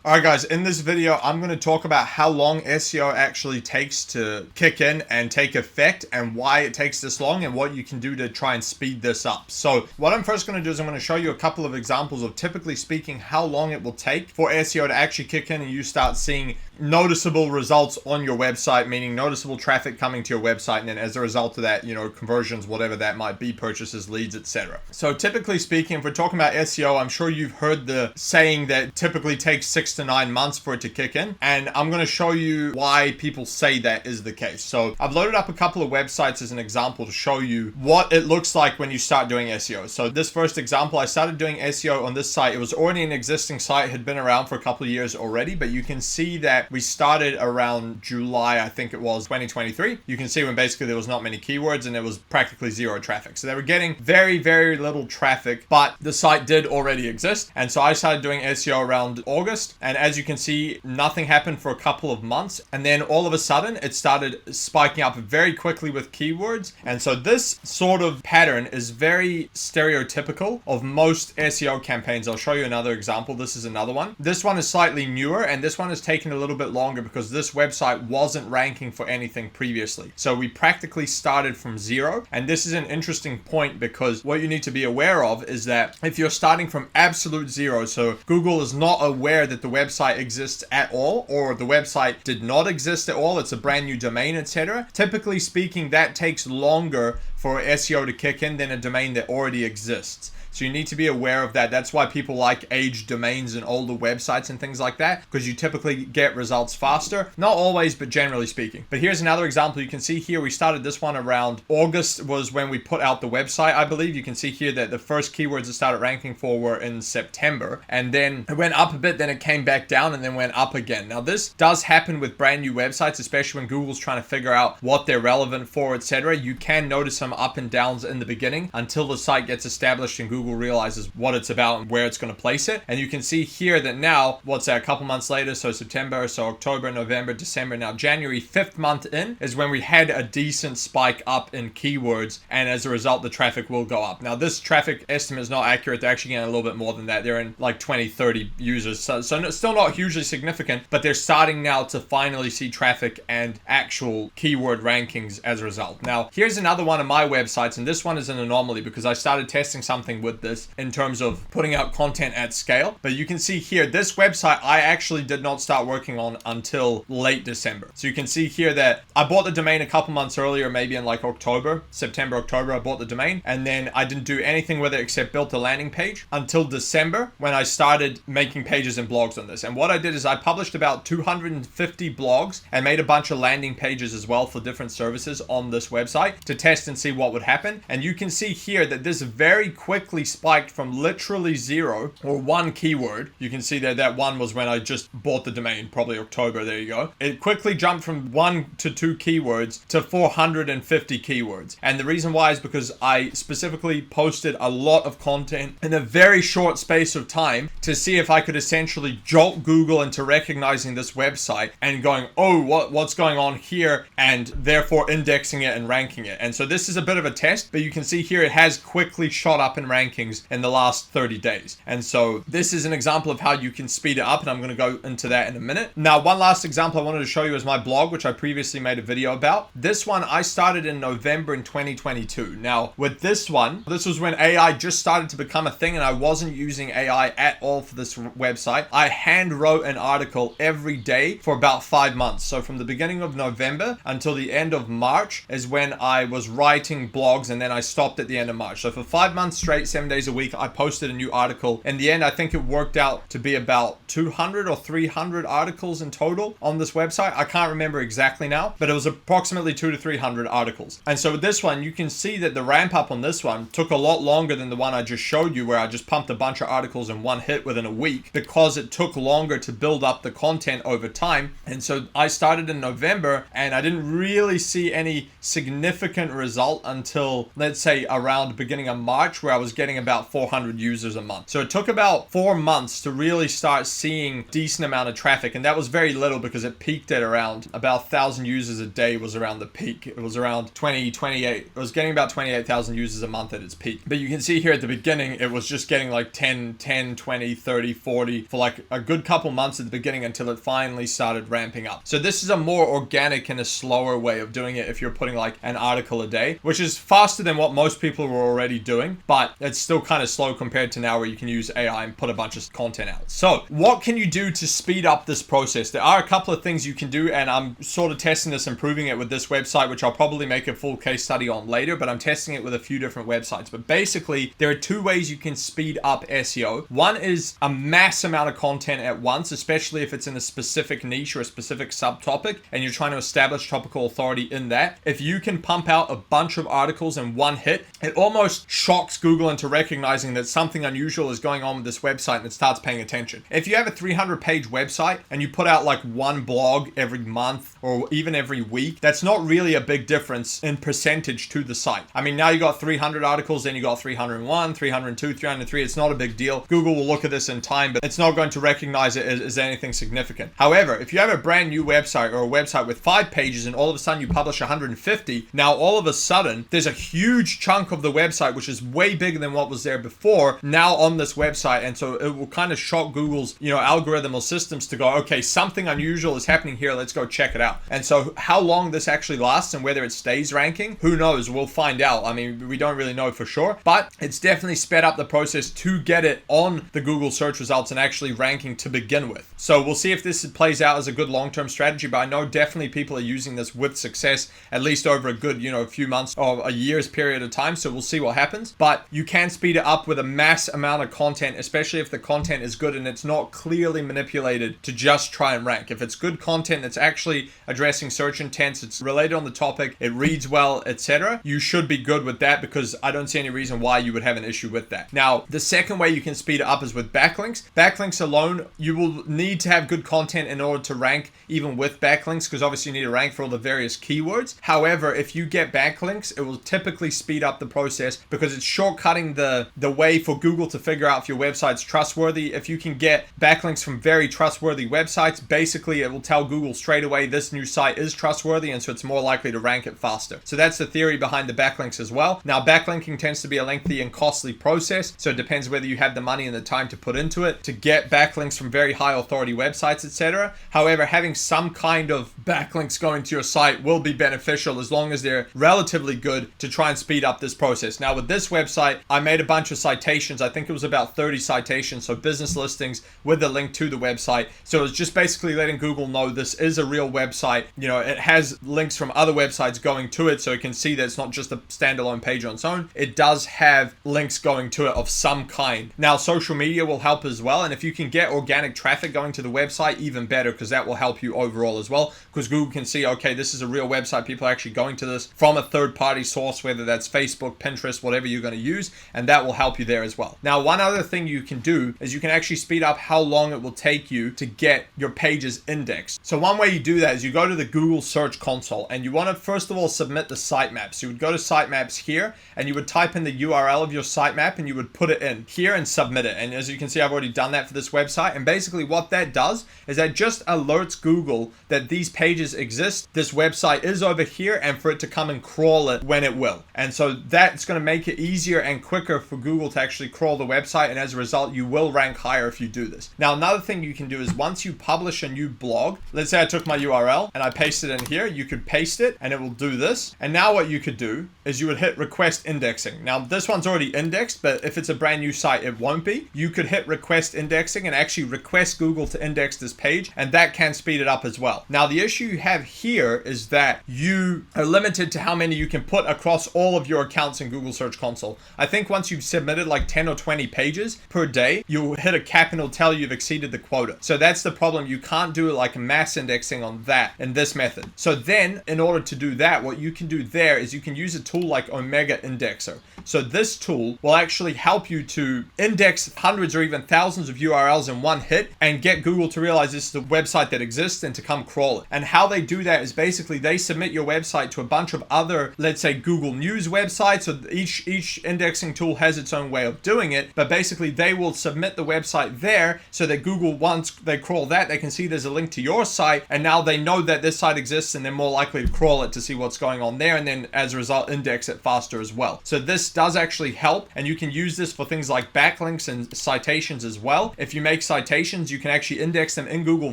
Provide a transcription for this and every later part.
Alright guys, in this video I'm going to talk about how long SEO actually takes to kick in and take effect and why it takes this long and what you can do to try and speed this up. So what I'm first going to do is I'm going to show you a couple of examples of, typically speaking, how long it will take for SEO to actually kick in and you start seeing noticeable results on your website, meaning noticeable traffic coming to your website, and then as a result of that, conversions, whatever that might be, purchases, leads, etc. So typically speaking, if we're talking about SEO, I'm sure you've heard the saying that it typically takes 6 to 9 months for it to kick in, and I'm going to show you why people say that is the case. So I've loaded up a couple of websites as an example to show you what it looks like when you start doing SEO. So this first example, I started doing SEO on this site. It was already an existing site, had been around for a couple of years already, but you can see that we started around July, I think it was, 2023. You can see when basically there was not many keywords and there was practically zero traffic. So they were getting very, very little traffic, but the site did already exist. And so I started doing SEO around August. And as you can see, nothing happened for a couple of months. And then all of a sudden it started spiking up very quickly with keywords. And so this sort of pattern is very stereotypical of most SEO campaigns. I'll show you another example. This is another one. This one is slightly newer, and this one is taking a little bit longer because this website wasn't ranking for anything previously. So we practically started from zero. And this is an interesting point because what you need to be aware of is that if you're starting from absolute zero, so Google is not aware that the website exists at all, or the website did not exist at all, it's a brand new domain, etc. Typically speaking, that takes longer for SEO to kick in than a domain that already exists. So you need to be aware of that. That's why people like aged domains and older websites and things like that, because you typically get results faster. Not always, but generally speaking. But here's another example. You can see here we started this one around August was when we put out the website, I believe. You can see here that the first keywords it started ranking for were in September. And then it went up a bit, then it came back down and then went up again. Now this does happen with brand new websites, especially when Google's trying to figure out what they're relevant for, etc. You can notice some up and downs in the beginning until the site gets established and Google realizes what it's about and where it's going to place it. And you can see here that now, what's that, a couple months later, so September, so October, November, December, now January, 5th month in, is when we had a decent spike up in keywords, and as a result, the traffic will go up. Now, this traffic estimate is not accurate. They're actually getting a little bit more than that. They're in like 20, 30 users, so still not hugely significant, but they're starting now to finally see traffic and actual keyword rankings as a result. Now, here's another one of my websites, and this one is an anomaly because I started testing something with this in terms of putting out content at scale. But you can see here, this website I actually did not start working on until late December. So you can see here that I bought the domain a couple months earlier, maybe in like October, September, October, I bought the domain, and then I didn't do anything with it except built a landing page until December when I started making pages and blogs on this. And what I did is I published about 250 blogs and made a bunch of landing pages as well for different services on this website to test and see what would happen. And you can see here that this very quickly spiked from literally zero or one keyword. You can see that one was when I just bought the domain, probably October. There you go. It quickly jumped from 1 to 2 keywords to 450 keywords. And the reason why is because I specifically posted a lot of content in a very short space of time to see if I could essentially jolt Google into recognizing this website and going, oh, what's going on here, and therefore indexing it and ranking it. And so this is a bit of a test, but you can see here it has quickly shot up in rankings in the last 30 days. And so this is an example of how you can speed it up, and I'm going to go into that in a minute. Now, one last example I wanted to show you is my blog, which I previously made a video about. This one I started in November in 2022. Now, with this one, this was when AI just started to become a thing, and I wasn't using AI at all for this website. I hand wrote an article every day for about 5 months. So from the beginning of November until the end of March is when I was writing blogs, and then I stopped at the end of March. So for 5 months straight, 7 days a week, I posted a new article. In the end, I think it worked out to be about 200 or 300 articles in total on this website. I can't remember exactly now, but it was approximately 200 to 300 articles. And so with this one, you can see that the ramp up on this one took a lot longer than the one I just showed you, where I just pumped a bunch of articles in one hit within a week, because it took longer to build up the content over time. And so I started in November, and I didn't really see any significant result until, let's say, around beginning of March, where I was getting getting about 400 users a month. So it took about 4 months to really start seeing decent amount of traffic, and that was very little because it peaked at around about 1,000 users a day was around the peak. It was around 28. It was getting about 28,000 users a month at its peak. But you can see here at the beginning, it was just getting like 10, 20, 30, 40 for like a good couple months at the beginning until it finally started ramping up. So this is a more organic and a slower way of doing it if you're putting like an article a day, which is faster than what most people were already doing, but it's still kind of slow compared to now where you can use AI and put a bunch of content out. So what can you do to speed up this process? There are a couple of things you can do, and I'm sort of testing this, improving it with this website, which I'll probably make a full case study on later, but I'm testing it with a few different websites. But basically, there are 2 ways you can speed up SEO. One is a mass amount of content at once, especially if it's in a specific niche or a specific subtopic, and you're trying to establish topical authority in that. If you can pump out a bunch of articles in one hit, it almost shocks Google into recognizing that something unusual is going on with this website, and it starts paying attention. If you have a 300-page website and you put out like one blog every month or even every week, that's not really a big difference in percentage to the site. I mean, now you got 300 articles, then you got 301, 302, 303. It's not a big deal. Google will look at this in time, but it's not going to recognize it as anything significant. However, if you have a brand new website or a website with 5 pages and all of a sudden you publish 150, now all of a sudden there's a huge chunk of the website, which is way bigger than what was there before, now on this website. And so it will kind of shock Google's, algorithm or systems to go, okay, something unusual is happening here. Let's go check it out. And so how long this actually lasts and whether it stays ranking, who knows? We'll find out. I mean, we don't really know for sure, but it's definitely sped up the process to get it on the Google search results and actually ranking to begin with. So we'll see if this plays out as a good long-term strategy, but I know definitely people are using this with success, at least over a good, few months or a year's period of time. So we'll see what happens, but you can speed it up with a mass amount of content, especially if the content is good and it's not clearly manipulated to just try and rank. If it's good content that's actually addressing search intents, it's related on the topic, it reads well, etc., you should be good with that, because I don't see any reason why you would have an issue with that. Now, the second way you can speed it up is with backlinks. Backlinks alone, you will need to have good content in order to rank even with backlinks, because obviously you need to rank for all the various keywords. However, if you get backlinks, it will typically speed up the process because it's shortcutting the way for Google to figure out if your website's trustworthy. If you can get backlinks from very trustworthy websites, basically it will tell Google straight away this new site is trustworthy, and so it's more likely to rank it faster. So that's the theory behind the backlinks as well. Now, backlinking tends to be a lengthy and costly process, so it depends whether you have the money and the time to put into it to get backlinks from very high authority websites, etc. However, having some kind of backlinks going to your site will be beneficial as long as they're relatively good to try and speed up this process. Now, with this website, I made a bunch of citations. I think it was about 30 citations, so business listings with the link to the website. So it's just basically letting Google know this is a real website. It has links from other websites going to it, so it can see that it's not just a standalone page on its own. It does have links going to it of some kind. Now, social media will help as well, and if you can get organic traffic going to the website, even better, because that will help you overall as well, because Google can see, okay, this is a real website, people are actually going to this from a third-party source, whether that's Facebook, Pinterest, whatever you're going to use, and that will help you there as well. Now, one other thing you can do is you can actually speed up how long it will take you to get your pages indexed. So one way you do that is you go to the Google Search Console, and you want to first of all submit the sitemap. So you would go to sitemaps here, and you would type in the URL of your sitemap, and you would put it in here and submit it. And as you can see, I've already done that for this website. And basically what that does is that just alerts Google that these pages exist, this website is over here, and for it to come and crawl it when it will. And so that's going to make it easier and quicker for Google to actually crawl the website, and as a result, you will rank higher if you do this. Now, another thing you can do is once you publish a new blog, let's say I took my URL and I pasted it in here, you could paste it and it will do this. And now what you could do is you would hit request indexing. Now, this one's already indexed, but if it's a brand new site, it won't be. You could hit request indexing and actually request Google to index this page, and that can speed it up as well. Now, the issue you have here is that you are limited to how many you can put across all of your accounts in Google Search Console. I think once you've submitted like 10 or 20 pages per day, you'll hit a cap and it'll tell you you've exceeded the quota. So that's the problem. You can't do like mass indexing on that in this method. So then in order to do that, what you can do there is you can use a tool like Omega Indexer. So this tool will actually help you to index hundreds or even thousands of URLs in one hit and get Google to realize this is a website that exists and to come crawl it. And how they do that is basically they submit your website to a bunch of other, let's say, Google News websites. So each indexing tool has its own way of doing it, but basically they will submit the website there so that Google, once they crawl that, they can see there's a link to your site, and now they know that this site exists and they're more likely to crawl it to see what's going on there, and then as a result index it faster as well. So this does actually help, and you can use this for things like backlinks and citations as well. If you make citations, you can actually index them in Google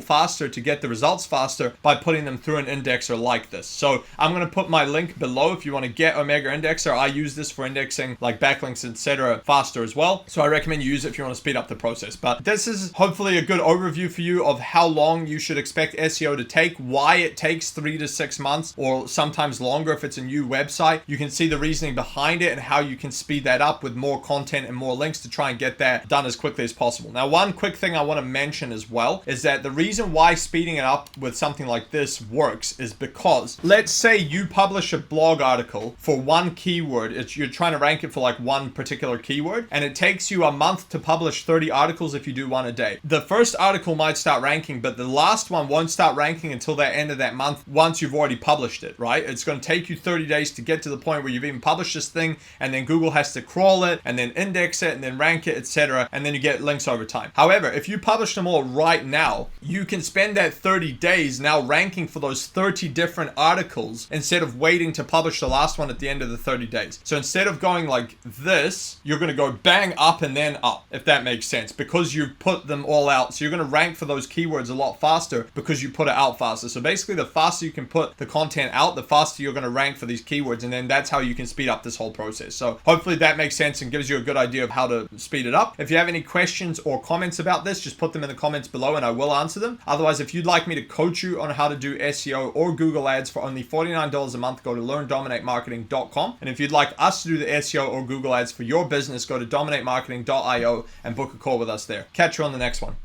faster to get the results faster by putting them through an indexer like this. So I'm going to put my link below if you want to get Omega Indexer. I use this for indexing like backlinks, etc. faster as well. So I recommend you use it if you want to speed up the process. But this is hopefully a good overview for you of how long you should expect SEO to take, why it takes 3 to 6 months or sometimes longer if it's a new website. You can see the reasoning behind it and how you can speed that up with more content and more links to try and get that done as quickly as possible. Now, one quick thing I want to mention as well is that the reason why speeding it up with something like this works is because let's say you publish a blog article for one keyword. You're trying to rank it for like one particular keyword, and it takes you a month to publish 30 articles if you do one a day. The first article might start ranking, but the last one won't start ranking until the end of that month once you've already published it, right? It's going to take you 30 days to get to the point where you've even published this thing, and then Google has to crawl it and then index it and then rank it, etc., and then you get links over time. However, if you publish them all right now, you can spend that 30 days now ranking for those 30 different articles instead of waiting to publish the last one at the end of the 30 days. So instead of going like this, you're going to go bang up and then up, if that makes sense, because you put them all out. So you're going to rank for those keywords a lot faster because you put it out faster. So basically, the faster you can put the content out, the faster you're going to rank for these keywords, and then that's how you can speed up this whole process. So hopefully that makes sense and gives you a good idea of how to speed it up. If you have any questions or comments about this, just put them in the comments below and I will answer them. Otherwise, if you'd like me to coach you on how to do SEO or Google ads for only $49 a month, go to learndominatemarketing.com. And if you'd like us to do the SEO or Google ads for your business, go to dominatemarketing.io and book a call with us there. Catch you on the next one.